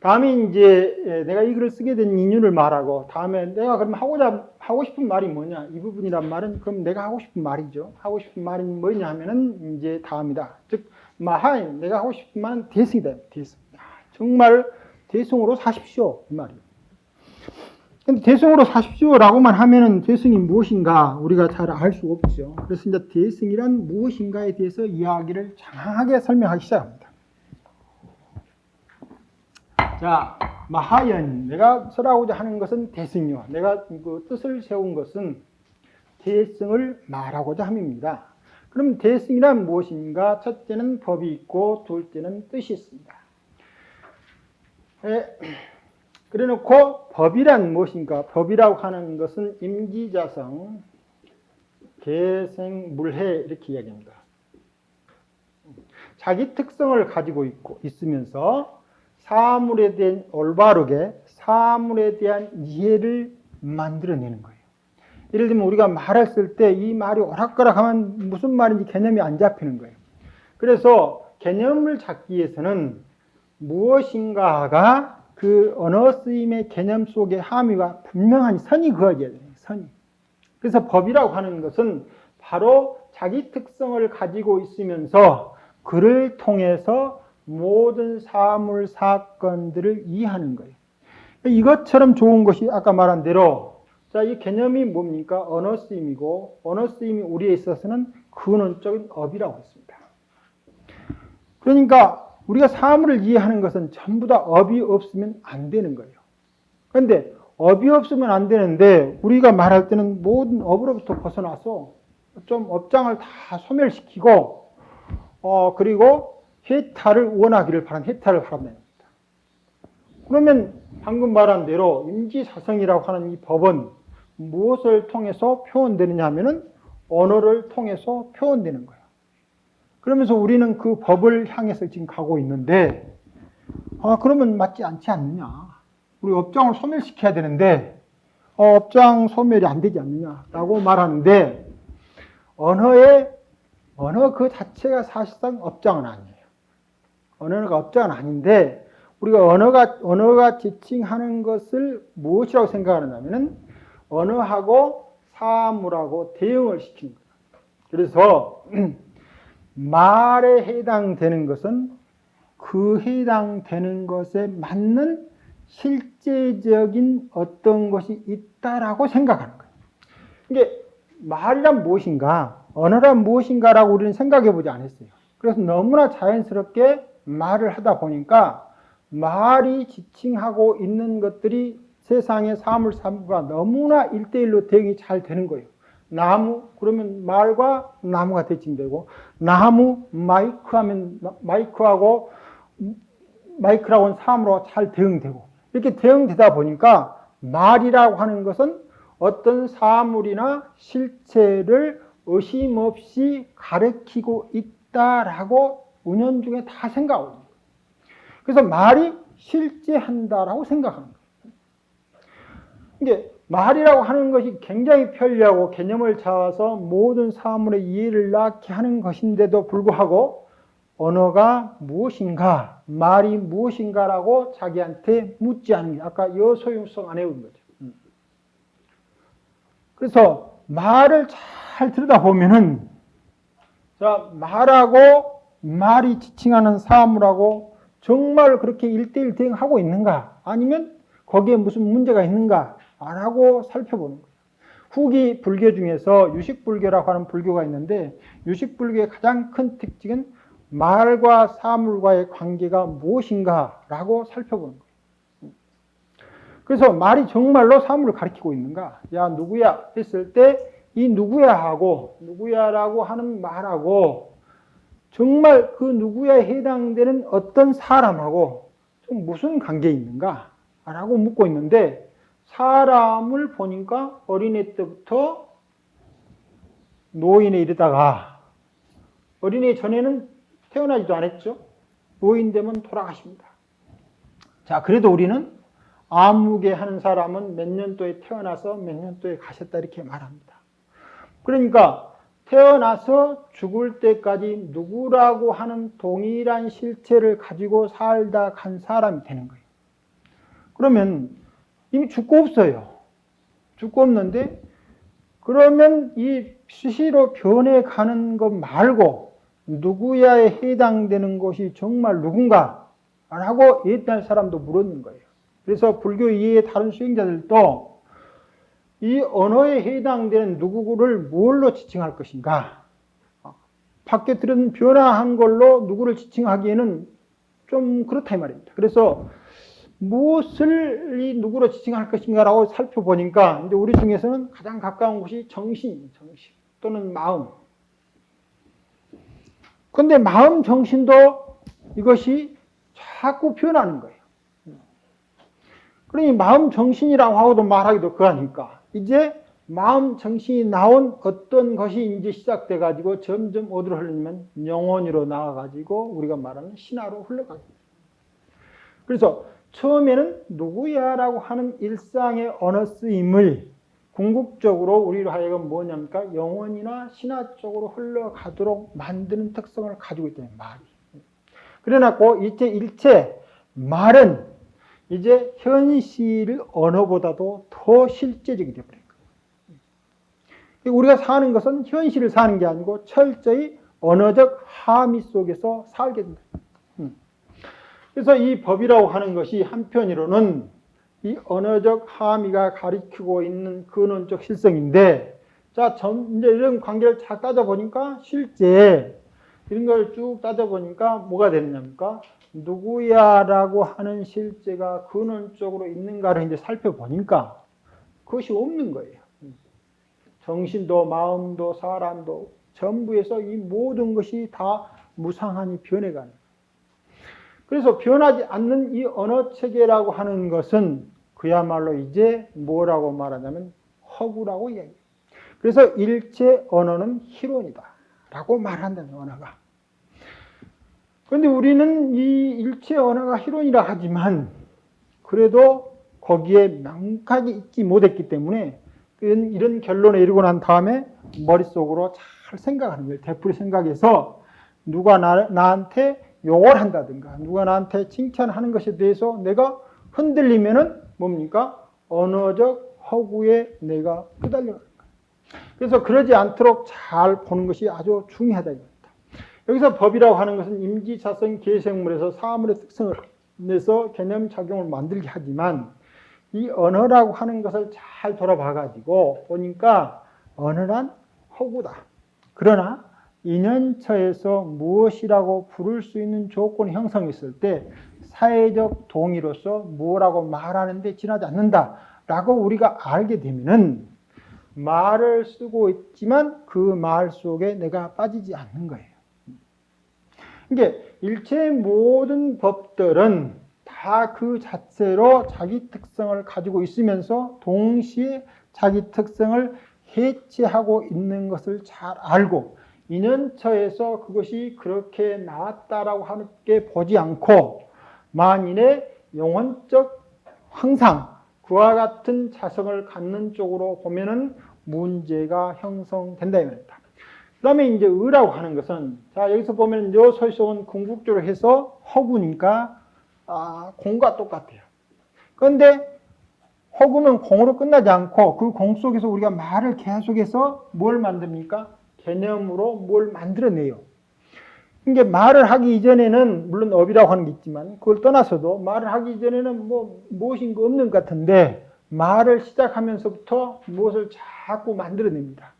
다음에 이제 내가 이 글을 쓰게 된 이유를 말하고, 다음에 내가 그럼 하고 싶은 말이 뭐냐, 이 부분이란 말은 그럼 내가 하고 싶은 말이죠. 하고 싶은 말이 뭐냐 하면은 이제 다음이다. 즉 마하임, 내가 하고 싶은 말은 대승이다. 대승. 정말 대승으로 사십시오, 이 말이에요. 근데 대승으로 사십시오라고만 하면은 대승이 무엇인가 우리가 잘 알 수 없죠. 그래서 이제 대승이란 무엇인가에 대해서 이야기를 장하게 설명하기 시작합니다. 자, 마하연, 내가 설하고자 하는 것은 대승이요. 내가 그 뜻을 세운 것은 대승을 말하고자 함입니다. 그럼 대승이란 무엇인가? 첫째는 법이 있고, 둘째는 뜻이 있습니다. 그래놓고 법이란 무엇인가? 법이라고 하는 것은 임기자성, 계생물해 이렇게 이야기합니다. 자기 특성을 가지고 있으면서 사물에 대한 올바르게 사물에 대한 이해를 만들어내는 거예요. 예를 들면 우리가 말을 쓸 때 이 말이 오락가락하면 무슨 말인지 개념이 안 잡히는 거예요. 그래서 개념을 잡기 위해서는 무엇인가가 그 언어 쓰임의 개념 속에 함의가 분명한 선이 그어져야 돼요. 선이. 그래서 법이라고 하는 것은 바로 자기 특성을 가지고 있으면서 그를 통해서 모든 사물, 사건들을 이해하는 거예요. 이것처럼 좋은 것이 아까 말한 대로, 자, 이 개념이 뭡니까? 언어 쓰임이고, 언어 쓰임이 우리에 있어서는 근원적인 업이라고 했습니다. 그러니까 우리가 사물을 이해하는 것은 전부 다 업이 없으면 안 되는 거예요. 그런데 업이 없으면 안 되는데 우리가 말할 때는 모든 업으로부터 벗어나서 좀 업장을 다 소멸시키고, 그리고 해탈을 원하기를 바란 해탈을 바랍니다. 그러면 방금 말한 대로 임지사성이라고 하는 이 법은 무엇을 통해서 표현되느냐 하면은 언어를 통해서 표현되는 거예요. 그러면서 우리는 그 법을 향해서 지금 가고 있는데, 그러면 맞지 않지 않느냐. 우리 업장을 소멸시켜야 되는데, 업장 소멸이 안 되지 않느냐라고 말하는데, 언어 그 자체가 사실상 업장은 아니에요. 언어가 업장은 아닌데, 우리가 언어가 지칭하는 것을 무엇이라고 생각하느냐면은, 언어하고 사물하고 대응을 시키는 거예요. 그래서, 말에 해당되는 것은 그 해당되는 것에 맞는 실제적인 어떤 것이 있다라고 생각하는 거예요. 이게 말이란 무엇인가, 언어란 무엇인가라고 우리는 생각해 보지 않았어요. 그래서 너무나 자연스럽게 말을 하다 보니까 말이 지칭하고 있는 것들이 세상의 사물과 너무나 일대일로 대응이 잘 되는 거예요. 나무, 그러면 말과 나무가 대칭되고, 나무, 마이크 하면 마이크하고, 마이크라고는 사물하고 잘 대응되고, 이렇게 대응되다 보니까 말이라고 하는 것은 어떤 사물이나 실체를 의심 없이 가르치고 있다라고 은연중에 다 생각하고 있는 거예요. 그래서 말이 실제한다라고 생각하는 거예요. 이게 말이라고 하는 것이 굉장히 편리하고 개념을 잡아서 모든 사물의 이해를 낳게 하는 것인데도 불구하고 언어가 무엇인가, 말이 무엇인가라고 자기한테 묻지 않는 게 아까 여소용성 안에 온 거죠. 그래서 말을 잘 들여다보면은, 자, 말하고 말이 지칭하는 사물하고 정말 그렇게 1대1 대응하고 있는가, 아니면 거기에 무슨 문제가 있는가 라고 살펴보는 거예요. 후기 불교 중에서 유식불교라고 하는 불교가 있는데, 유식불교의 가장 큰 특징은 말과 사물과의 관계가 무엇인가라고 살펴보는 거예요. 그래서 말이 정말로 사물을 가리키고 있는가? 야, 누구야? 했을 때 이 누구야 하고 누구야라고 하는 말하고 정말 그 누구야에 해당되는 어떤 사람하고 좀 무슨 관계에 있는가? 라고 묻고 있는데, 사람을 보니까 어린애 때부터 노인에 이르다가, 어린애 전에는 태어나지도 않았죠. 노인 되면 돌아가십니다. 자, 그래도 우리는 아무개 하는 사람은 몇 년도에 태어나서 몇 년도에 가셨다 이렇게 말합니다. 그러니까 태어나서 죽을 때까지 누구라고 하는 동일한 실체를 가지고 살다 간 사람이 되는 거예요. 그러면 이미 죽고 없어요. 죽고 없는데 그러면 이 수시로 변해가는 것 말고 누구야에 해당되는 것이 정말 누군가? 라고 옛날 사람도 물었는 거예요. 그래서 불교 이해의 다른 수행자들도 이 언어에 해당되는 누구를 뭘로 지칭할 것인가? 밖에 들은 변화한 걸로 누구를 지칭하기에는 좀 그렇다 이 말입니다. 그래서 무엇을 이 누구로 지칭할 것인가라고 살펴보니까 이제 우리 중에서는 가장 가까운 것이 정신 또는 마음. 근데 마음, 정신도 이것이 자꾸 변하는 거예요. 그러니 마음, 정신이라고 하고도 말하기도 그하니까 이제 마음, 정신이 나온 어떤 것이 이제 시작돼 가지고 점점 어디로 흐르냐면 영혼으로 나와 가지고 우리가 말하는 신화로 흘러가게 됩니다. 그래서 처음에는 누구야라고 하는 일상의 언어 쓰임을 궁극적으로 우리로 하여금 뭐냐니까 영혼이나 신화 쪽으로 흘러가도록 만드는 특성을 가지고 있다는 말이. 그래놓고 이제 일체 말은 이제 현실 언어보다도 더 실제적이 되어버린 거예요. 우리가 사는 것은 현실을 사는 게 아니고 철저히 언어적 함의 속에서 살게 된다. 그래서 이 법이라고 하는 것이 한편으로는 이 언어적 함의가 가리키고 있는 근원적 실성인데, 자, 이제 이런 관계를 잘 따져보니까 실제 이런 걸 쭉 따져보니까 뭐가 되느냐니까 누구야라고 하는 실제가 근원적으로 있는가를 이제 살펴보니까 그것이 없는 거예요. 정신도 마음도 사람도 전부에서 이 모든 것이 다 무상하니 변해가는 거예요. 그래서 변하지 않는 이 언어 체계라고 하는 것은 그야말로 이제 뭐라고 말하냐면 허구라고 이야기해요. 그래서 일체 언어는 희론이다 라고 말한다는 언어가. 그런데 우리는 이 일체 언어가 희론이라 하지만 그래도 거기에 명확하게 있지 못했기 때문에 이런 결론에 이르고 난 다음에 머릿속으로 잘 생각하는 거예요. 되풀이 생각해서 누가 나한테 욕을 한다든가 누가 나한테 칭찬하는 것에 대해서 내가 흔들리면은 뭡니까? 언어적 허구에 내가 끄달려가는 거예요. 그래서 그러지 않도록 잘 보는 것이 아주 중요하다 이겁니다. 여기서 법이라고 하는 것은 임기자성 계생물에서 사물의 특성을 내서 개념 작용을 만들게 하지만 이 언어라고 하는 것을 잘 돌아봐가지고 보니까 언어란 허구다. 그러나 인연처에서 무엇이라고 부를 수 있는 조건이 형성했을 때 사회적 동의로서 뭐라고 말하는데 지나지 않는다라고 우리가 알게 되면은 말을 쓰고 있지만 그 말 속에 내가 빠지지 않는 거예요. 이게 일체의 모든 법들은 다 그 자체로 자기 특성을 가지고 있으면서 동시에 자기 특성을 해체하고 있는 것을 잘 알고 인연처에서 그것이 그렇게 나왔다라고 하게 보지 않고 만일에 영혼적 항상 그와 같은 자성을 갖는 쪽으로 보면은 문제가 형성된다 이 말입니다. 그 다음에 이제 의라고 하는 것은 자 여기서 보면 요 소속은 궁극적으로 해서 허구니까 공과 똑같아요. 그런데 허구는 공으로 끝나지 않고 그 공 속에서 우리가 말을 계속해서 뭘 만듭니까? 개념으로 뭘 만들어내요. 이게 말을 하기 이전에는 물론 업이라고 하는 게 있지만 그걸 떠나서도 말을 하기 이전에는 무엇인가 없는 것 같은데 말을 시작하면서부터 무엇을 자꾸 만들어냅니다.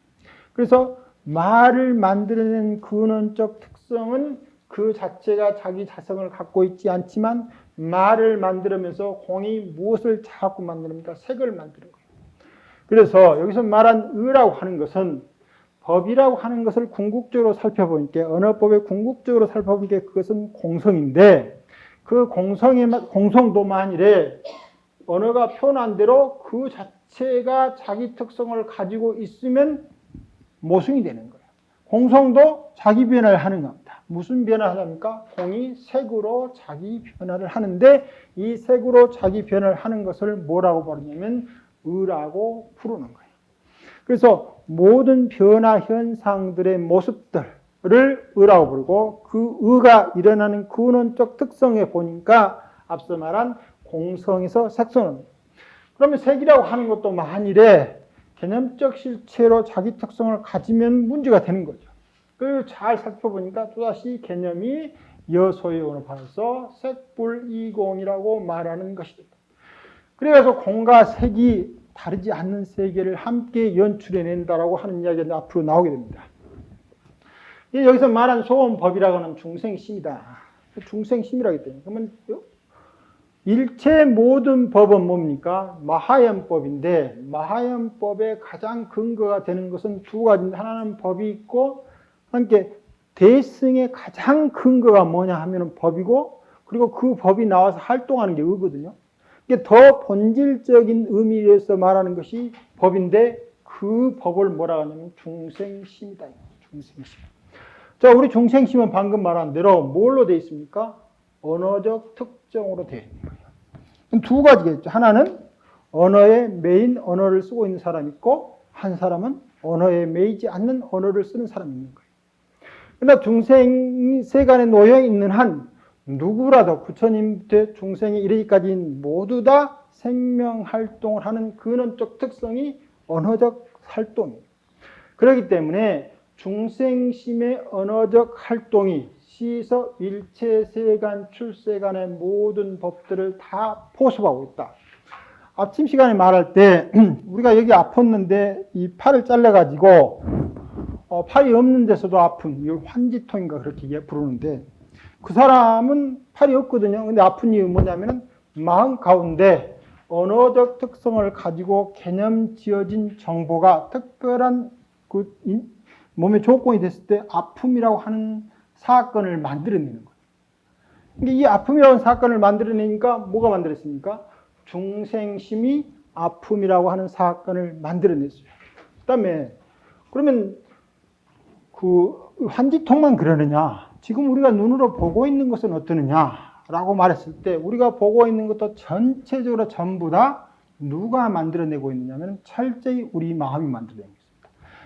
그래서 말을 만들어낸 근원적 특성은 그 자체가 자기 자성을 갖고 있지 않지만 말을 만들면서 공이 무엇을 자꾸 만듭니까? 색을 만드는 거예요. 그래서 여기서 말한 의라고 하는 것은 법이라고 하는 것을 궁극적으로 살펴보니까 언어법의 궁극적으로 살펴보니까 그것은 공성인데 그 공성도 만일에 언어가 표현한 대로 그 자체가 자기 특성을 가지고 있으면 모순이 되는 거예요. 공성도 자기 변화를 하는 겁니다. 무슨 변화를 하냐니까 공이 색으로 자기 변화를 하는데 이 색으로 자기 변화를 하는 것을 뭐라고 부르냐면 의라고 부르는 거예요. 그래서 모든 변화 현상들의 모습들을 의라고 부르고 그 의가 일어나는 근원적 특성에 보니까 앞서 말한 공성에서 색소는. 그러면 색이라고 하는 것도 만일에 개념적 실체로 자기 특성을 가지면 문제가 되는 거죠. 그걸 잘 살펴보니까 또다시 개념이 여소의 언어파에서 색불이공이라고 말하는 것이다. 그래서 공과 색이 다르지 않는 세계를 함께 연출해낸다라고 하는 이야기가 앞으로 나오게 됩니다. 여기서 말한 소원법이라고 하는 중생심이다. 중생심이라고 했더니 그러면 일체 모든 법은 뭡니까? 마하연법인데 마하연법의 가장 근거가 되는 것은 두 가지인데 하나는 법이 있고 함께 대승의 가장 근거가 뭐냐 하면 법이고 그리고 그 법이 나와서 활동하는 게 의거든요. 이게 더 본질적인 의미에서 말하는 것이 법인데 그 법을 뭐라고 하냐면 중생심이다. 중생심. 자, 우리 중생심은 방금 말한 대로 뭘로 되어 있습니까? 언어적 특정으로 되어 있는 거예요. 두 가지겠죠. 하나는 언어에 매인 언어를 쓰고 있는 사람이 있고 한 사람은 언어에 매이지 않는 언어를 쓰는 사람이 있는 거예요. 그러나 중생 세간에 놓여 있는 한 누구라도 부처님부터 중생에 이르기까지 모두 다 생명활동을 하는 근원적 특성이 언어적 활동이에요. 그렇기 때문에 중생심의 언어적 활동이 시서 일체세간 출세간의 모든 법들을 다 포섭하고 있다. 아침 시간에 말할 때 우리가 여기 아팠는데 이 팔을 잘라가지고 팔이 없는 데서도 아픈 이걸 환지통인가 그렇게 부르는데 그 사람은 팔이 없거든요. 근데 아픈 이유는 뭐냐면은 마음 가운데 언어적 특성을 가지고 개념 지어진 정보가 특별한 그 몸에 조건이 됐을 때 아픔이라고 하는 사건을 만들어내는 거예요. 근데 이 아픔이라는 사건을 만들어내니까 뭐가 만들었습니까? 중생심이 아픔이라고 하는 사건을 만들어냈어요. 그다음에 그러면 그 환지통만 그러느냐? 지금 우리가 눈으로 보고 있는 것은 어떠느냐라고 말했을 때 우리가 보고 있는 것도 전체적으로 전부 다 누가 만들어내고 있느냐면 철저히 우리 마음이 만들어내고 있습니다.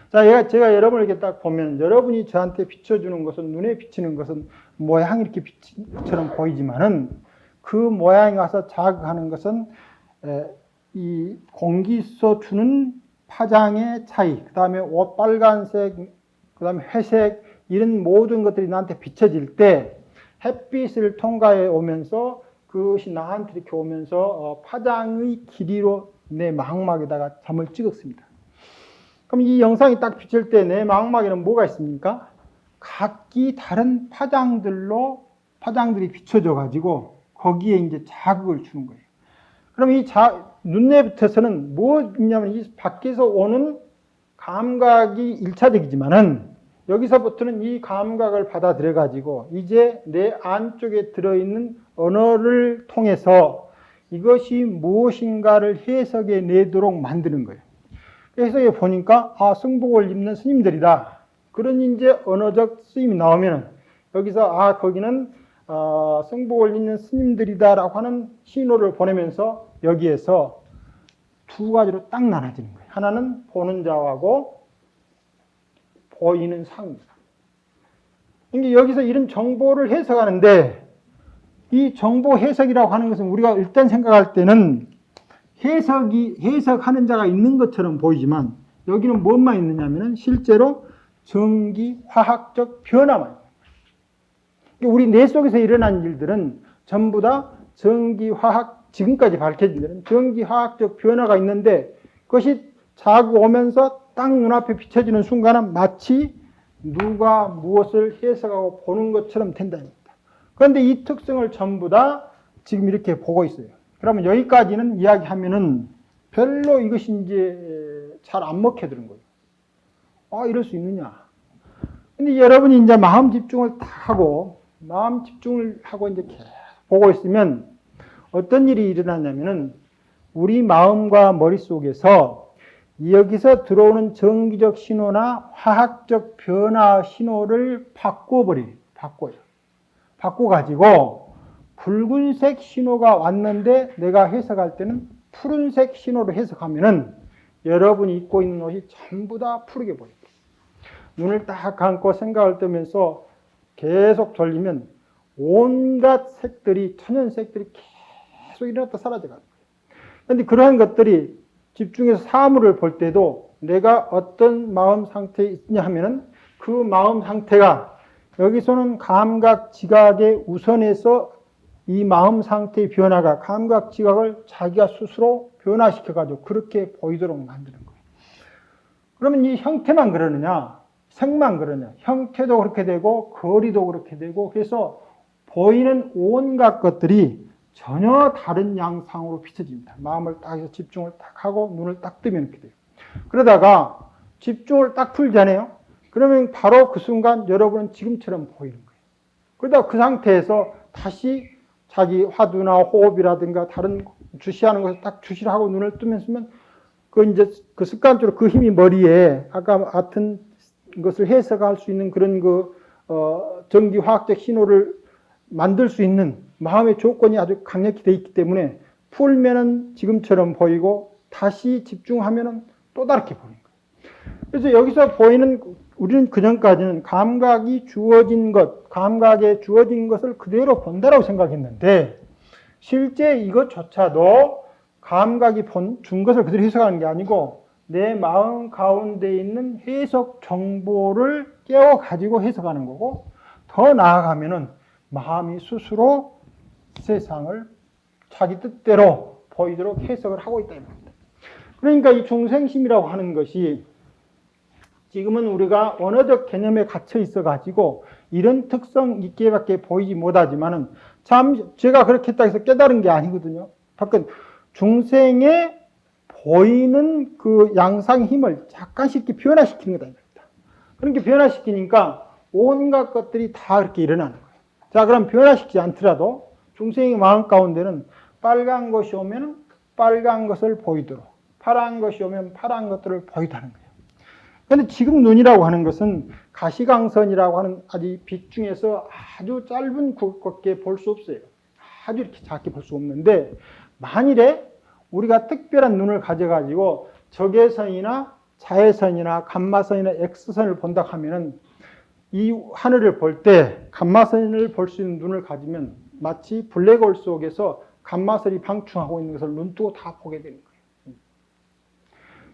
자, 제가 여러분을 이렇게 딱 보면 여러분이 저한테 비춰주는 것은 눈에 비치는 것은 모양이 이렇게 빛처럼 보이지만은 그 모양이 와서 자극하는 것은 이 공기서 주는 파장의 차이, 그 다음에 옷 빨간색, 그 다음에 회색 이런 모든 것들이 나한테 비춰질 때 햇빛을 통과해 오면서 그것이 나한테 이렇게 오면서 파장의 길이로 내 마음막에다가 점을 찍었습니다. 그럼 이 영상이 딱 비칠 때 내 마음막에는 뭐가 있습니까? 각기 다른 파장들이 비춰져 가지고 거기에 이제 자극을 주는 거예요. 그럼 이 눈내부터서는 뭐 있냐면 이 밖에서 오는 감각이 1차적이지만은 여기서부터는 이 감각을 받아들여 가지고 이제 내 안쪽에 들어있는 언어를 통해서 이것이 무엇인가를 해석해 내도록 만드는 거예요. 해석해 보니까 승복을 입는 스님들이다. 그런 이제 언어적 쓰임이 나오면 여기서 거기는 승복을 입는 스님들이다라고 하는 신호를 보내면서 여기에서 두 가지로 딱 나눠지는 거예요. 하나는 보는 자하고 보이는 상입니다. 그러니까 여기서 이런 정보를 해석하는데 이 정보 해석이라고 하는 것은 우리가 일단 생각할 때는 해석하는 자가 있는 것처럼 보이지만 여기는 뭐만 있느냐면 실제로 전기 화학적 변화만 있는 거예요. 우리 뇌 속에서 일어난 일들은 전부 다 전기 화학 지금까지 밝혀진 일은 전기 화학적 변화가 있는데 그것이 자고 오면서 딱 눈앞에 비춰지는 순간은 마치 누가 무엇을 해석하고 보는 것처럼 된답니다. 그런데 이 특성을 전부 다 지금 이렇게 보고 있어요. 그러면 여기까지는 이야기하면은 별로 이것이 이제 잘 안 먹혀드는 거예요. 이럴 수 있느냐. 근데 여러분이 이제 마음 집중을 이제 계속 보고 있으면 어떤 일이 일어나냐면은 우리 마음과 머릿속에서 여기서 들어오는 전기적 신호나 화학적 변화 신호를 바꿔요. 바꿔가지고 붉은색 신호가 왔는데 내가 해석할 때는 푸른색 신호로 해석하면은 여러분이 입고 있는 옷이 전부 다 푸르게 보여요. 눈을 딱 감고 생각을 뜨면서 계속 돌리면 온갖 색들이, 천연색들이 계속 일어났다 사라져가는 거예요. 그런데 그러한 것들이 집중해서 사물을 볼 때도 내가 어떤 마음 상태에 있냐 하면은 그 마음 상태가 여기서는 감각, 지각에 우선해서 이 마음 상태의 변화가 감각, 지각을 자기가 스스로 변화시켜가지고 그렇게 보이도록 만드는 거예요. 그러면 이 형태만 그러느냐? 색만 그러냐? 형태도 그렇게 되고 거리도 그렇게 되고 그래서 보이는 온갖 것들이 전혀 다른 양상으로 비춰집니다. 마음을 딱 해서 집중을 딱 하고 눈을 딱 뜨면 이렇게 돼요. 그러다가 집중을 딱 풀잖아요. 그러면 바로 그 순간 여러분은 지금처럼 보이는 거예요. 그러다 그 상태에서 다시 자기 화두나 호흡이라든가 다른 주시하는 것을 딱 주시를 하고 눈을 뜨면 그 이제 그 습관적으로 그 힘이 머리에 아까 같은 것을 해석할 수 있는 그런 전기 화학적 신호를 만들 수 있는 마음의 조건이 아주 강력히 되어 있기 때문에 풀면은 지금처럼 보이고 다시 집중하면은 또 다르게 보이는 거예요. 그래서 여기서 보이는 우리는 그전까지는 감각이 주어진 것, 감각에 주어진 것을 그대로 본다라고 생각했는데 실제 이것조차도 감각이 준 것을 그대로 해석하는 게 아니고 내 마음 가운데 있는 해석 정보를 깨워가지고 해석하는 거고 더 나아가면은 마음이 스스로 세상을 자기 뜻대로 보이도록 해석을 하고 있다 이 말입니다. 그러니까 이 중생심이라고 하는 것이 지금은 우리가 언어적 개념에 갇혀 있어가지고 이런 특성 있게밖에 보이지 못하지만은 참 제가 그렇게 했다 해서 깨달은 게 아니거든요. 밖은 중생의 보이는 그 양상 힘을 약간씩 이렇게 변화시키는 거다. 그렇게 변화시키니까 온갖 것들이 다 그렇게 일어나는 거예요. 자, 그럼 변화시키지 않더라도 중생의 마음 가운데는 빨간 것이 오면 빨간 것을 보이도록, 파란 것이 오면 파란 것들을 보이다는 거예요. 그런데 지금 눈이라고 하는 것은 가시광선이라고 하는 아주 빛 중에서 아주 짧은 굵게 볼 수 없어요. 아주 이렇게 작게 볼 수 없는데 만일에 우리가 특별한 눈을 가져가지고 적외선이나 자외선이나 감마선이나 X선을 본다 하면은 이 하늘을 볼 때 감마선을 볼 수 있는 눈을 가지면 마치 블랙홀 속에서 감마선이 방충하고 있는 것을 눈 뜨고 다 보게 되는 거예요.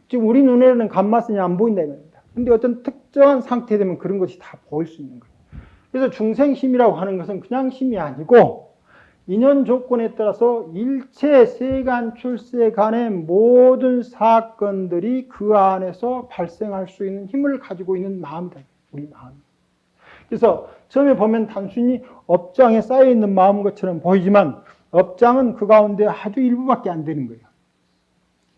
지금 우리 눈에는 감마선이 안 보인다 이겁니다. 근데 어떤 특정한 상태에 되면 그런 것이 다 보일 수 있는 거예요. 그래서 중생심이라고 하는 것은 그냥 심이 아니고 인연 조건에 따라서 일체 세간 출세간의 모든 사건들이 그 안에서 발생할 수 있는 힘을 가지고 있는 마음이다. 우리 마음. 그래서 처음에 보면 단순히 업장에 쌓여있는 마음인 것처럼 보이지만 업장은 그 가운데 아주 일부밖에 안 되는 거예요.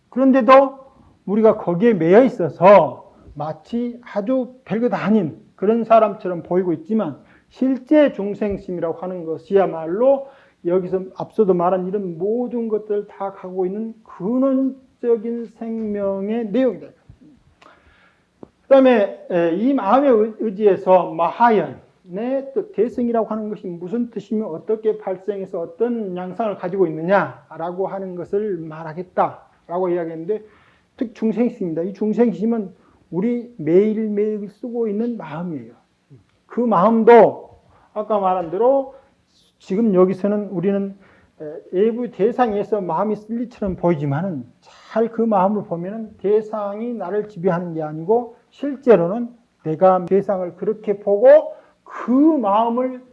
그런데도 우리가 거기에 매여 있어서 마치 아주 별것 아닌 그런 사람처럼 보이고 있지만 실제 중생심이라고 하는 것이야말로 여기서 앞서도 말한 이런 모든 것들을 다 갖고 있는 근원적인 생명의 내용이다. 그 다음에 이 마음의 의지에서 마하연의 대승이라고 하는 것이 무슨 뜻이며 어떻게 발생해서 어떤 양상을 가지고 있느냐라고 하는 것을 말하겠다라고 이야기했는데 특 중생심입니다. 이 중생심은 우리 매일매일 쓰고 있는 마음이에요. 그 마음도 아까 말한 대로 지금 여기서는 우리는 외부 대상에서 마음이 쓸 일처럼 보이지만은 잘 그 마음을 보면은 대상이 나를 지배하는 게 아니고 실제로는 내가 대상을 그렇게 보고 그 마음을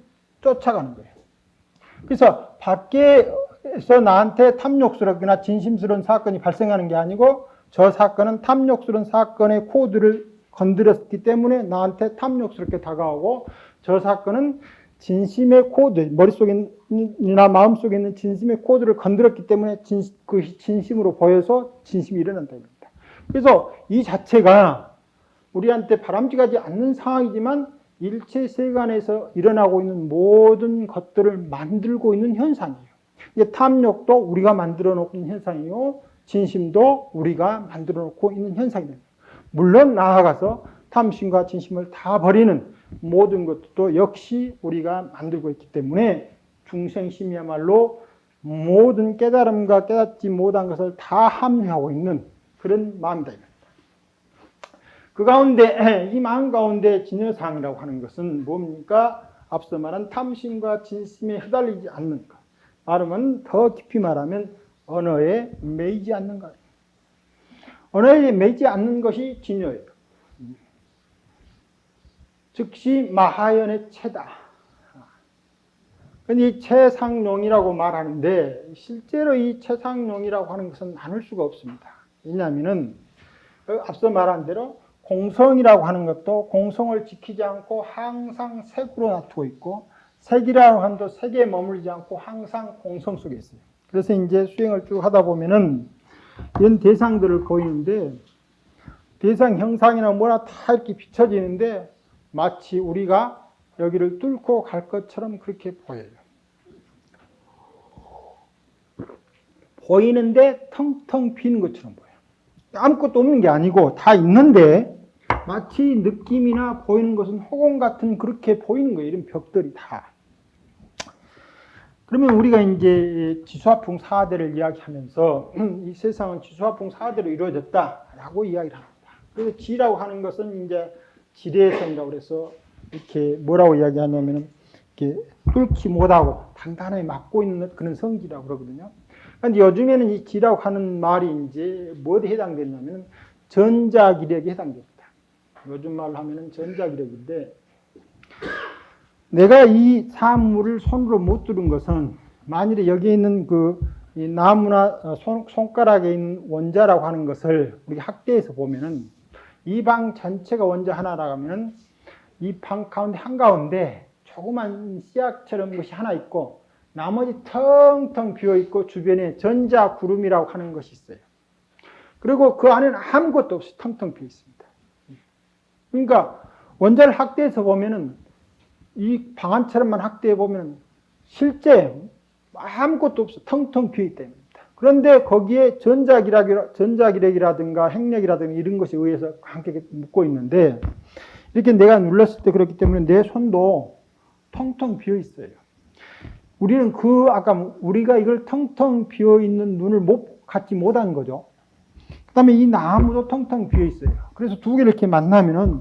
쫓아가는 거예요. 그래서 밖에서 나한테 탐욕스럽거나 진심스러운 사건이 발생하는 게 아니고 저 사건은 탐욕스러운 사건의 코드를 건드렸기 때문에 나한테 탐욕스럽게 다가오고 저 사건은 진심의 코드, 머릿속이나 마음속에 있는 진심의 코드를 건드렸기 때문에 그 진심으로 보여서 진심이 일어난다. 그래서 이 자체가 우리한테 바람직하지 않는 상황이지만 일체 세간에서 일어나고 있는 모든 것들을 만들고 있는 현상이에요. 이제 탐욕도 우리가 만들어 놓고 있는 현상이요. 진심도 우리가 만들어 놓고 있는 현상입니다. 물론 나아가서 탐심과 진심을 다 버리는 모든 것도 역시 우리가 만들고 있기 때문에 중생심이야말로 모든 깨달음과 깨닫지 못한 것을 다 함유하고 있는 그런 마음이다. 그 가운데 이 마음 가운데 진여상이라고 하는 것은 뭡니까? 앞서 말한 탐심과 진심에 휘달리지 않는 것. 말하면 더 깊이 말하면 언어에 매이지 않는 것. 언어에 매이지 않는 것이 진여예요. 즉시 마하연의 체다. 근데 이 체상용이라고 말하는데 실제로 이 체상용이라고 하는 것은 나눌 수가 없습니다. 왜냐하면은 앞서 말한 대로 공성이라고 하는 것도 공성을 지키지 않고 항상 색으로 놔두고 있고 색이라고 하는 것도 색에 머물지 않고 항상 공성 속에 있어요. 그래서 이제 수행을 쭉 하다 보면은 이런 대상들을 보이는데 대상 형상이나 뭐나 다 이렇게 비춰지는데 마치 우리가 여기를 뚫고 갈 것처럼 그렇게 보여요. 보이는데 텅텅 비는 것처럼 보여요. 아무것도 없는 게 아니고 다 있는데 마치 느낌이나 보이는 것은 허공 같은 그렇게 보이는 거예요. 이런 벽들이 다. 그러면 우리가 이제 지수화풍 사대를 이야기하면서 이 세상은 지수화풍 사대로 이루어졌다라고 이야기를 합니다. 그래서 지라고 하는 것은 이제 지뢰성이라고 그래서 이렇게 뭐라고 이야기하냐면은 이렇게 뚫지 못하고 단단하게 막고 있는 그런 성지라고 그러거든요. 근데 요즘에는 이 지라고 하는 말이 이제 뭐에 해당되냐면 전자기력에 해당됩니다. 요즘 말로 하면은 전자기력인데 내가 이 사물을 손으로 못 뚫은 것은 만일에 여기 있는 이 나무나 손가락에 있는 원자라고 하는 것을 우리 학대에서 보면은 이 방 전체가 원자 하나라고 하면은 이 방 가운데 한가운데 조그만 씨앗처럼 것이 하나 있고 나머지 텅텅 비어 있고 주변에 전자 구름이라고 하는 것이 있어요. 그리고 그 안에는 아무것도 없이 텅텅 비어 있습니다. 그러니까 원자를 학대해서 보면은 이 방안처럼만 학대해 보면 실제 아무것도 없어 텅텅 비어 있답니다. 그런데 거기에 전자기력이라든가 핵력이라든가 이런 것에 의해서 함께 묶고 있는데 이렇게 내가 눌렀을 때 그렇기 때문에 내 손도 텅텅 비어 있어요. 우리는 아까 우리가 이걸 텅텅 비어 있는 눈을 갖지 못한 거죠. 그 다음에 이 나무도 텅텅 비어 있어요. 그래서 두 개를 이렇게 만나면은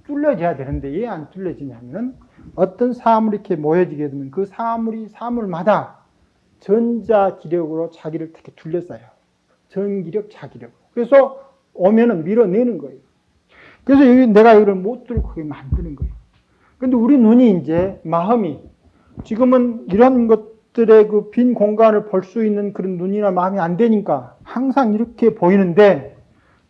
뚫려져야 되는데 왜 안 뚫려지냐면은 어떤 사물이 이렇게 모여지게 되면 그 사물마다 전자기력으로 자기를 이렇게 둘러싸요. 전기력, 자기력으로. 그래서 오면은 밀어내는 거예요. 그래서 내가 이걸 못 뚫고 그게 만드는 거예요. 근데 우리 눈이 이제 마음이 지금은 이런 것들의 그 빈 공간을 볼 수 있는 그런 눈이나 마음이 안 되니까 항상 이렇게 보이는데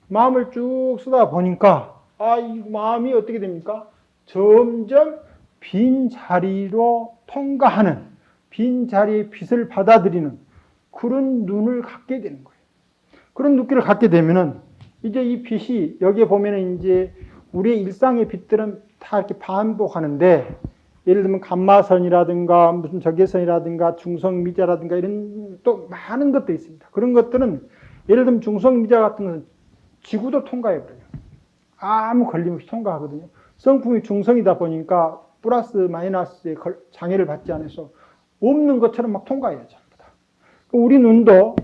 마음을 쭉 쓰다 보니까 이 마음이 어떻게 됩니까? 점점 빈 자리로 통과하는 빈 자리의 빛을 받아들이는 그런 눈을 갖게 되는 거예요. 그런 눈길을 갖게 되면은 이제 이 빛이 여기에 보면은 이제 우리의 일상의 빛들은 다 이렇게 반복하는데 예를 들면 감마선이라든가 무슨 적외선이라든가 중성미자라든가 이런 또 많은 것도 있습니다. 그런 것들은 예를 들면 중성미자 같은 것은 지구도 통과해버려요. 아무 걸림없이 통과하거든요. 성품이 중성이다 보니까 플러스 마이너스의 장애를 받지 않아서 없는 것처럼 막 통과해야죠. 우리 눈도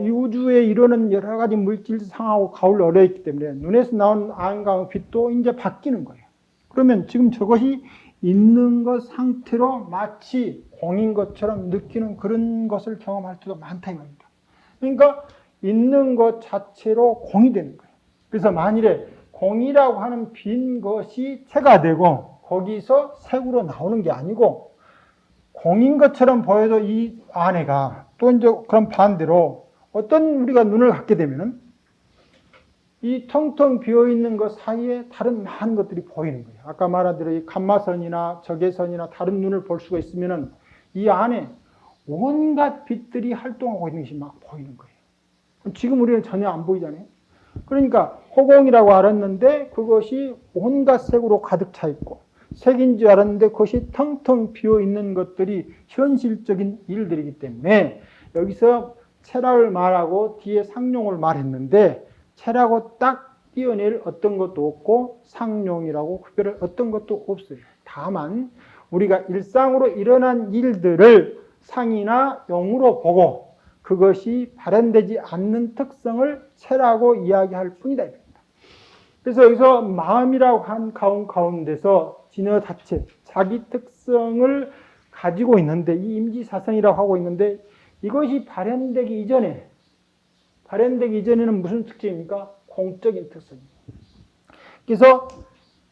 이 우주에 이르는 여러 가지 물질상하고 가을 얼어 있기 때문에 눈에서 나온 안광 빛도 이제 바뀌는 거예요. 그러면 지금 저것이 있는 것 상태로 마치 공인 것처럼 느끼는 그런 것을 경험할 수도 많다 이 말입니다. 그러니까 있는 것 자체로 공이 되는 거예요. 그래서 만일에 공이라고 하는 빈 것이 체가 되고 거기서 색으로 나오는 게 아니고 공인 것처럼 보여도 이 안에가 또 이제 그런 반대로 어떤 우리가 눈을 갖게 되면은 이 텅텅 비어있는 것 사이에 다른 많은 것들이 보이는 거예요. 아까 말한 대로 이 감마선이나 적외선이나 다른 눈을 볼 수가 있으면은 이 안에 온갖 빛들이 활동하고 있는 것이 막 보이는 거예요. 지금 우리는 전혀 안 보이잖아요. 그러니까 허공이라고 알았는데 그것이 온갖 색으로 가득 차 있고 색인 줄 알았는데 그것이 텅텅 비어 있는 것들이 현실적인 일들이기 때문에 여기서 체라를 말하고 뒤에 상용을 말했는데 체라고 딱 띄어낼 어떤 것도 없고 상용이라고 구별할 어떤 것도 없어요. 다만 우리가 일상으로 일어난 일들을 상이나 용으로 보고 그것이 발현되지 않는 특성을 체라고 이야기할 뿐이다. 그래서 여기서 마음이라고 한 가운데서 진여 자체, 자기 특성을 가지고 있는데, 이 임지사성이라고 하고 있는데, 이것이 발현되기 이전에는 무슨 특징입니까? 공적인 특성입니다. 그래서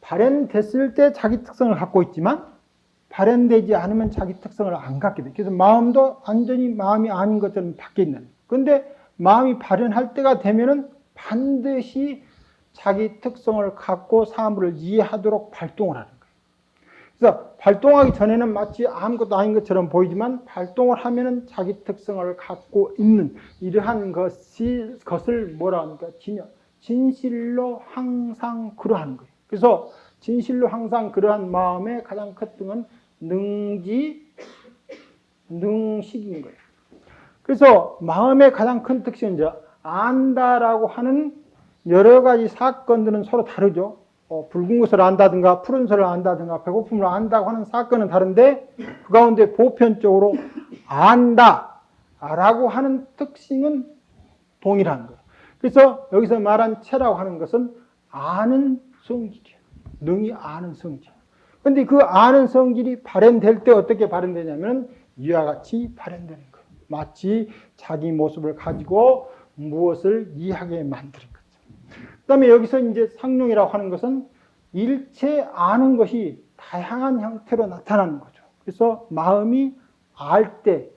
발현됐을 때 자기 특성을 갖고 있지만 발현되지 않으면 자기 특성을 안 갖게 돼. 그래서 마음도 완전히 마음이 아닌 것처럼 바뀌어 있는. 그런데 마음이 발현할 때가 되면은 반드시 자기 특성을 갖고 사물을 이해하도록 발동을 하는 거예요. 그래서 발동하기 전에는 마치 아무것도 아닌 것처럼 보이지만 발동을 하면은 자기 특성을 갖고 있는 이러한 것을 뭐라 합니까? 진실로 항상 그러한 거예요. 그래서 진실로 항상 그러한 마음의 가장 큰 특징은 능식인 거예요. 그래서 마음의 가장 큰 특징은 이제 안다라고 하는 여러 가지 사건들은 서로 다르죠. 붉은 것을 안다든가 푸른 것을 안다든가 배고픔을 안다고 하는 사건은 다른데 그 가운데 보편적으로 안다라고 하는 특징은 동일한 거예요. 그래서 여기서 말한 체라고 하는 것은 아는 성질이에요. 능히 아는 성질. 그런데 그 아는 성질이 발현될 때 어떻게 발현되냐면 이와 같이 발현되는 거예요. 마치 자기 모습을 가지고 무엇을 이해하게 만드는 거죠. 그 다음에 여기서 이제 상용이라고 하는 것은 일체 아는 것이 다양한 형태로 나타나는 거죠. 그래서 마음이 알 때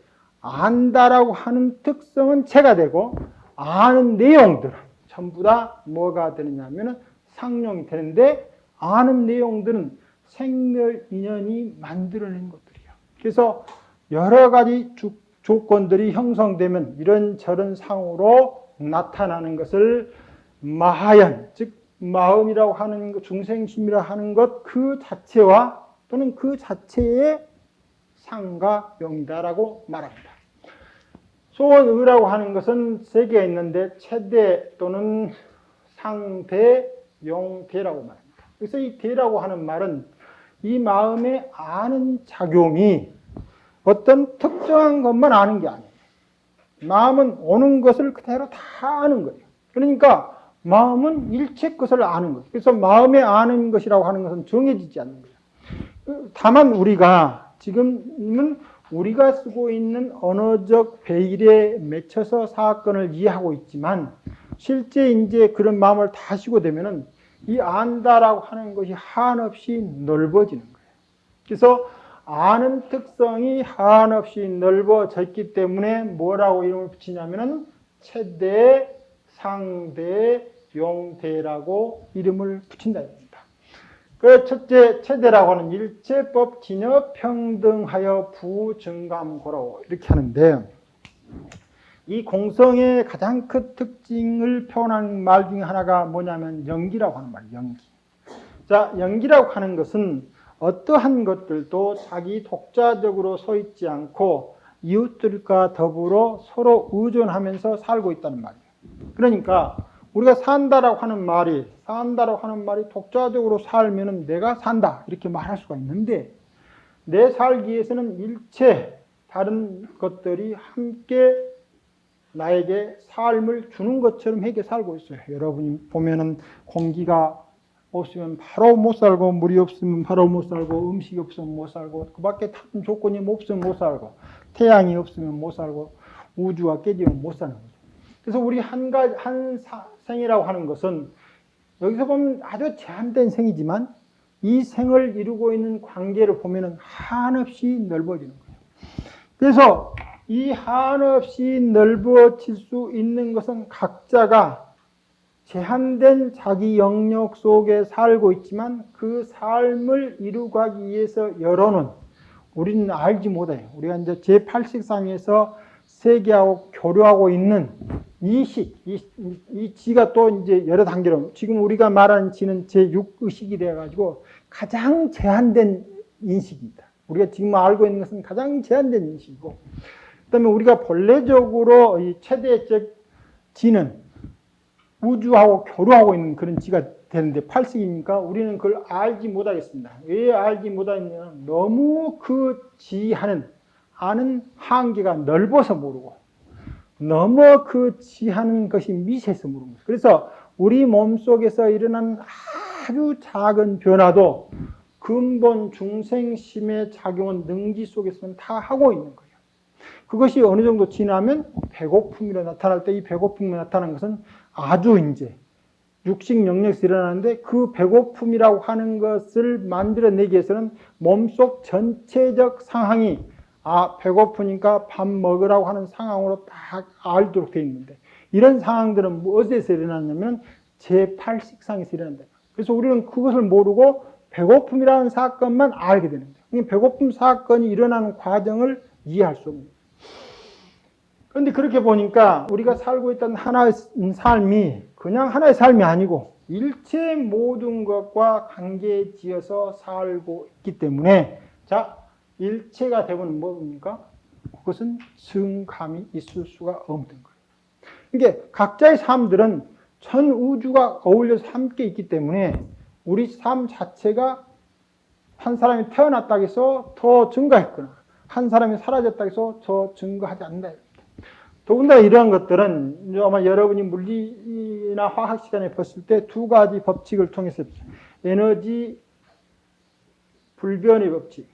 안다라고 하는 특성은 체가 되고 아는 내용들은 전부 다 뭐가 되느냐면 상용이 되는데 아는 내용들은 생멸 인연이 만들어낸 것들이에요. 그래서 여러 가지 조건들이 형성되면 이런저런 상으로 나타나는 것을 마하연, 즉 마음이라고 하는 것, 중생심이라고 하는 것 그 자체와 또는 그 자체의 상과 명이다라고 말합니다. 소원의라고 하는 것은 세 개가 있는데 최대 또는 상대, 용대라고 말합니다. 그래서 이 대라고 하는 말은 이 마음의 아는 작용이 어떤 특정한 것만 아는 게 아니에요. 마음은 오는 것을 그대로 다 아는 거예요. 그러니까 마음은 일체 것을 아는 거예요. 그래서 마음의 아는 것이라고 하는 것은 정해지지 않는 거예요. 다만 우리가 지금은 우리가 쓰고 있는 언어적 베일에 맺혀서 사건을 이해하고 있지만 실제 이제 그런 마음을 다시고 되면은 이 안다라고 하는 것이 한없이 넓어지는 거예요. 그래서 아는 특성이 한없이 넓어졌기 때문에 뭐라고 이름을 붙이냐면은 체대, 상대, 용대라고 이름을 붙인다. 그 첫째 체대라고 하는 일체법 진여 평등하여 부증감고로 이렇게 하는데 이 공성의 가장 큰 특징을 표현하는 말 중에 하나가 뭐냐면 연기라고 하는 말이에요. 연기. 자, 연기라고 하는 것은 어떠한 것들도 자기 독자적으로 서 있지 않고 이웃들과 더불어 서로 의존하면서 살고 있다는 말이에요. 그러니까 우리가 산다라고 하는 말이 독자적으로 살면은 내가 산다 이렇게 말할 수가 있는데 내 살기 위해서는 일체 다른 것들이 함께 나에게 삶을 주는 것처럼 해게 살고 있어요. 여러분이 보면은 공기가 없으면 바로 못 살고 물이 없으면 바로 못 살고 음식이 없으면 못 살고 그 밖에 다른 조건이 없으면 못 살고 태양이 없으면 못 살고 우주가 깨지면 못 사는 거죠. 그래서 우리 한 생이라고 하는 것은 여기서 보면 아주 제한된 생이지만 이 생을 이루고 있는 관계를 보면은 한없이 넓어지는 거예요. 그래서 이 한없이 넓어질 수 있는 것은 각자가 제한된 자기 영역 속에 살고 있지만 그 삶을 이루기 위해서 열어놓은 우리는 알지 못해요. 우리가 이제 제8식상에서 세계하고 교류하고 있는 이 지가 또 이제 여러 단계로 지금 우리가 말하는 지는 제6의식이 되어가지고 가장 제한된 인식입니다. 우리가 지금 알고 있는 것은 가장 제한된 인식이고 그 다음에 우리가 본래적으로 이 최대적 지는 우주하고 교류하고 있는 그런 지가 되는데 8식이니까 우리는 그걸 알지 못하겠습니다. 왜 알지 못하냐면 너무 그 지하는 아는 한계가 넓어서 모르고 너무 그 지하는 것이 미세해서 모르는 거예요. 그래서 우리 몸속에서 일어나는 아주 작은 변화도 근본 중생심의 작용은 능지 속에서는 다 하고 있는 거예요. 그것이 어느 정도 지나면 배고픔이라 나타날 때 이 배고픔이 나타나는 것은 아주 이제 육식 영역에서 일어나는데 그 배고픔이라고 하는 것을 만들어내기 위해서는 몸속 전체적 상황이 배고프니까 밥 먹으라고 하는 상황으로 딱 알도록 되어 있는데 이런 상황들은 무엇에서 일어났냐면 제8식상에서 일어난다. 그래서 우리는 그것을 모르고 배고픔이라는 사건만 알게 되는 거예요. 배고픔 사건이 일어나는 과정을 이해할 수 없는 거예요. 그런데 그렇게 보니까 우리가 살고 있던 하나의 삶이 그냥 하나의 삶이 아니고 일체 모든 것과 관계지어서 살고 있기 때문에 일체가 되면 뭡니까? 그것은 증감이 있을 수가 없는 거예요. 이게 각자의 삶들은 전 우주가 어울려서 함께 있기 때문에 우리 삶 자체가 한 사람이 태어났다 해서 더 증가했거나 한 사람이 사라졌다 해서 더 증가하지 않는다. 더군다나 이러한 것들은 아마 여러분이 물리나 화학 시간에 봤을 때 두 가지 법칙을 통해서 에너지 불변의 법칙,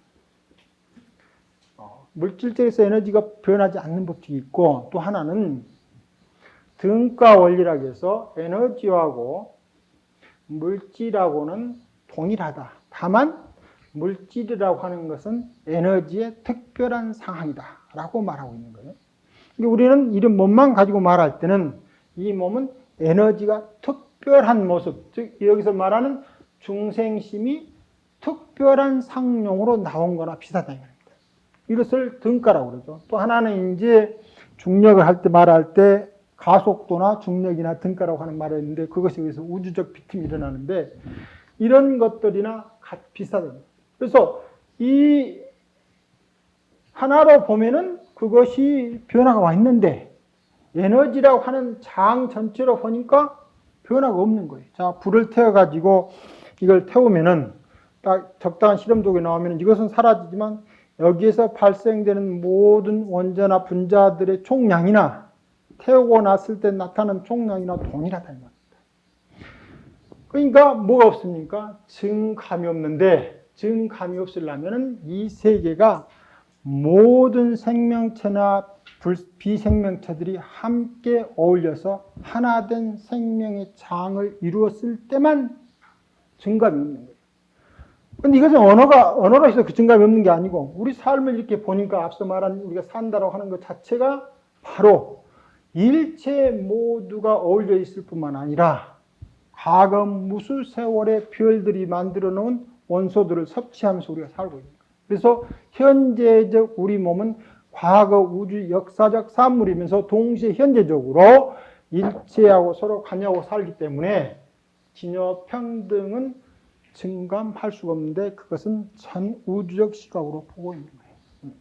물질적에서 에너지가 변하지 않는 법칙이 있고 또 하나는 등가 원리라고 해서 에너지하고 물질하고는 동일하다. 다만 물질이라고 하는 것은 에너지의 특별한 상황이다 라고 말하고 있는 거예요. 우리는 이런 몸만 가지고 말할 때는 이 몸은 에너지가 특별한 모습, 즉 여기서 말하는 중생심이 특별한 상용으로 나온 거나 비슷하다. 이것을 등가라고 그러죠. 또 하나는 이제 중력을 할 때 말할 때 가속도나 중력이나 등가라고 하는 말이 있는데 그것이 여기서 우주적 비틈이 일어나는데 이런 것들이나 비슷하다. 그래서 이 하나로 보면은 그것이 변화가 와 있는데 에너지라고 하는 장 전체로 보니까 변화가 없는 거예요. 자, 불을 태워가지고 이걸 태우면은 딱 적당한 실험도에 나오면 이것은 사라지지만 여기에서 발생되는 모든 원자나 분자들의 총량이나 태우고 났을 때 나타나는 총량이나 동일하다는 겁니다. 그러니까 뭐가 없습니까? 증감이 없는데 증감이 없으려면 이 세계가 모든 생명체나 비생명체들이 함께 어울려서 하나된 생명의 장을 이루었을 때만 증감이 없는 거예요. 그런데 이것은 언어로 해서 그 증감이 없는 게 아니고 우리 삶을 이렇게 보니까 앞서 말한 우리가 산다고 하는 것 자체가 바로 일체 모두가 어울려 있을 뿐만 아니라 과거 무수 세월의 별들이 만들어 놓은 원소들을 섭취하면서 우리가 살고 있는 거예요. 그래서 현재적 우리 몸은 과거 우주 역사적 산물이면서 동시에 현재적으로 일체하고 서로 관여하고 살기 때문에 진여 평등은 증감할 수가 없는데 그것은 전 우주적 시각으로 보고 있는 거예요.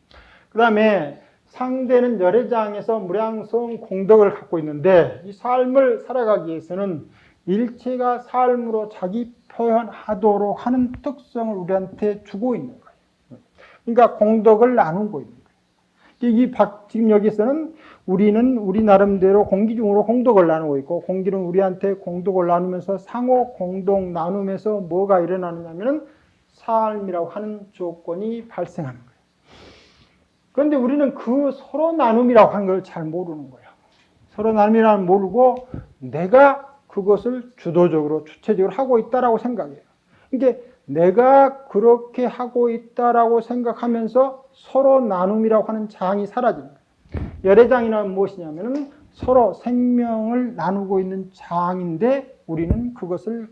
그 다음에 상대는 열애장에서 무량성 공덕을 갖고 있는데 이 삶을 살아가기 위해서는 일체가 삶으로 자기 표현하도록 하는 특성을 우리한테 주고 있는 거예요. 그러니까 공덕을 나누고 있는 거예요. 지금 여기서는 우리는 우리 나름대로 공기중으로 공덕을 나누고 있고 공기는 우리한테 공덕을 나누면서 상호 공덕 나누면서 뭐가 일어나느냐면 삶이라고 하는 조건이 발생하는 거예요. 그런데 우리는 그 서로 나눔이라고 하는 걸 잘 모르는 거예요. 서로 나눔이라는 모르고 내가 그것을 주도적으로 주체적으로 하고 있다라고 생각해요. 그러니까 내가 그렇게 하고 있다라고 생각하면서 서로 나눔이라고 하는 장이 사라집니다. 열애장이란 무엇이냐면 서로 생명을 나누고 있는 장인데 우리는 그것을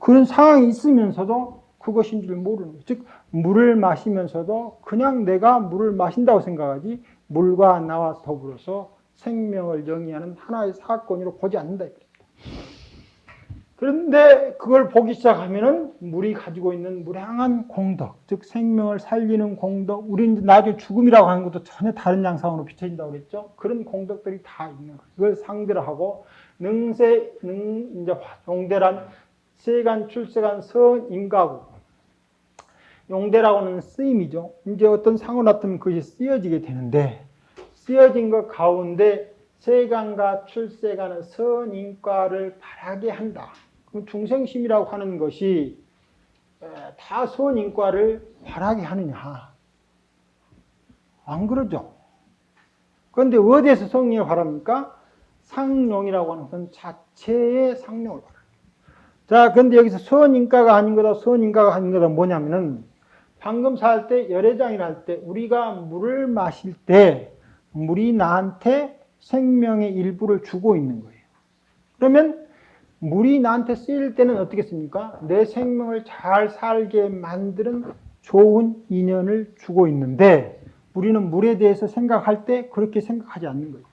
그런 상황이 있으면서도 그것인 줄 모르는 거예요. 즉 물을 마시면서도 그냥 내가 물을 마신다고 생각하지 물과 나와 더불어서 생명을 영위하는 하나의 사건으로 보지 않는다. 그런데 그걸 보기 시작하면은 물이 가지고 있는 무량한 공덕, 즉 생명을 살리는 공덕, 우리는 나중에 죽음이라고 하는 것도 전혀 다른 양상으로 비춰진다고 그랬죠. 그런 공덕들이 다 있는 거예요. 이걸 상대로 하고 이제 용대란 세간, 출세간, 선, 임가구. 용대라고는 쓰임이죠. 이제 어떤 상을 맡으면 그것이 쓰여지게 되는데 쓰여진 것 가운데 세간과 출세간은 선인과를 바라게 한다. 중생심이라고 하는 것이 다 선인과를 바라게 하느냐? 안 그러죠. 그런데 어디에서 성령을 바랍니까? 상용이라고 하는 건 자체의 상용을 바랍니다. 자, 근데 여기서 선인과가 아닌 거다, 선인과가 아닌 거다 뭐냐면은 방금 살 때 열애장이라 할 때 우리가 물을 마실 때 물이 나한테 생명의 일부를 주고 있는 거예요. 그러면 물이 나한테 쓰일 때는 어떻게 씁니까? 내 생명을 잘 살게 만드는 좋은 인연을 주고 있는데 우리는 물에 대해서 생각할 때 그렇게 생각하지 않는 거예요.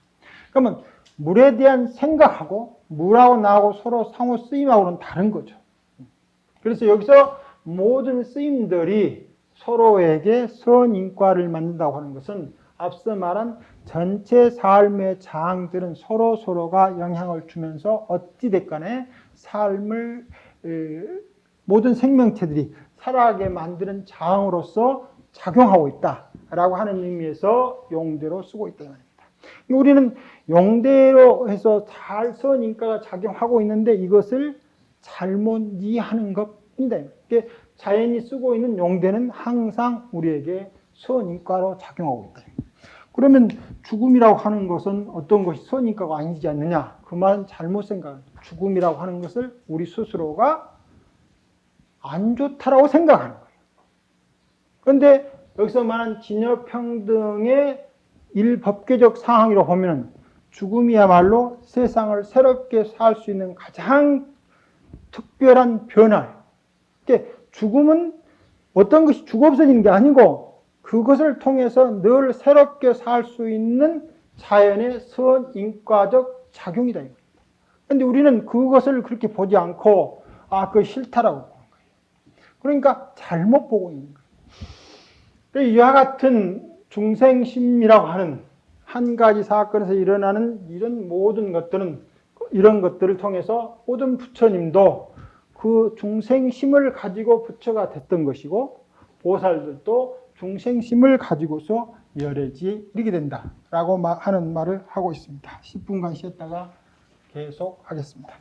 그러면 물에 대한 생각하고 물하고 나하고 서로 상호 쓰임하고는 다른 거죠. 그래서 여기서 모든 쓰임들이 서로에게 선인과를 만든다고 하는 것은 앞서 말한 전체 삶의 장들은 서로가 영향을 주면서 어찌됐간에 삶을 모든 생명체들이 살아가게 만드는 장으로서 작용하고 있다라고 하는 의미에서 용대로 쓰고 있다. 우리는 용대로 해서 잘 선인과가 작용하고 있는데 이것을 잘못 이해하는 것입니다. 자연이 쓰고 있는 용대는 항상 우리에게 선인과로 작용하고 있다. 그러면 죽음이라고 하는 것은 어떤 것이 선인과가 아니지 않느냐? 그 말은 잘못 생각합니다. 죽음이라고 하는 것을 우리 스스로가 안 좋다라고 생각하는 거예요. 그런데 여기서 말한 진여평등의 일법계적 상황이라고 보면 죽음이야말로 세상을 새롭게 살 수 있는 가장 특별한 변화예요. 죽음은 어떤 것이 죽어 없어지는 게 아니고 그것을 통해서 늘 새롭게 살 수 있는 자연의 선인과적 작용이다. 그런데 우리는 그것을 그렇게 보지 않고 그거 싫다라고 보는 거예요. 그러니까 잘못 보고 있는 거예요. 이와 같은 중생심이라고 하는 한 가지 사건에서 일어나는 이런 모든 것들은 이런 것들을 통해서 모든 부처님도 그 중생심을 가지고 부처가 됐던 것이고 보살들도 중생심을 가지고서 열애지 이르게 된다라고 하는 말을 하고 있습니다. 10분간 쉬었다가 계속 하겠습니다.